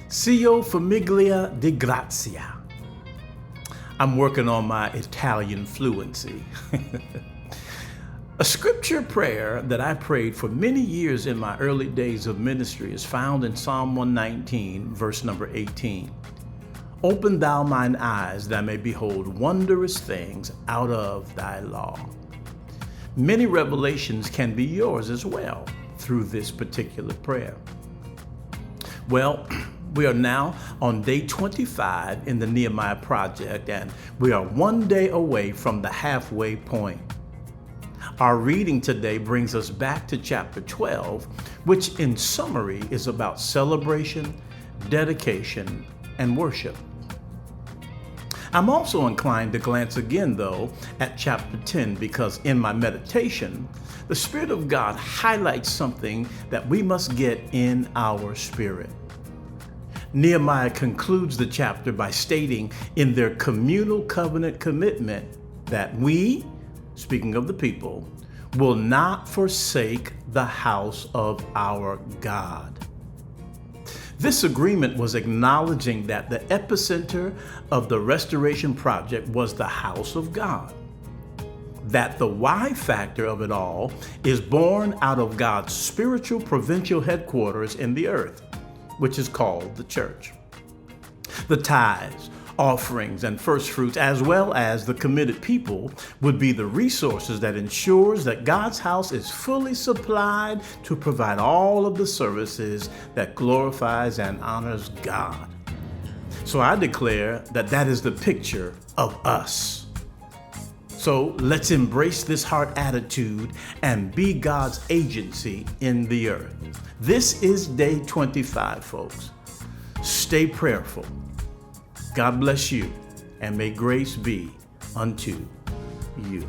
Cio famiglia di grazia. I'm working on my Italian fluency. A scripture prayer that I prayed for many years in my early days of ministry is found in Psalm 119, verse number 18. Open thou mine eyes that I may behold wondrous things out of thy law. Many revelations can be yours as well through this particular prayer. Well, we are now on day 25 in the Nehemiah project, and we are one day away from the halfway point. Our reading today brings us back to chapter 12, which in summary is about celebration, dedication, and worship. I'm also inclined to glance again, though, at chapter 10 because in my meditation, the Spirit of God highlights something that we must get in our spirit. Nehemiah concludes the chapter by stating in their communal covenant commitment that we, speaking of the people, will not forsake the house of our God. This agreement was acknowledging that the epicenter of the restoration project was the house of God. That the why factor of it all is born out of God's spiritual provincial headquarters in the earth, which is called the church. The tithes, offerings, and first fruits, as well as the committed people, would be the resources that ensures that God's house is fully supplied to provide all of the services that glorifies and honors God. So I declare that that is the picture of us. So let's embrace this heart attitude and be God's agency in the earth. This is day 25, folks. Stay prayerful. God bless you, and may grace be unto you.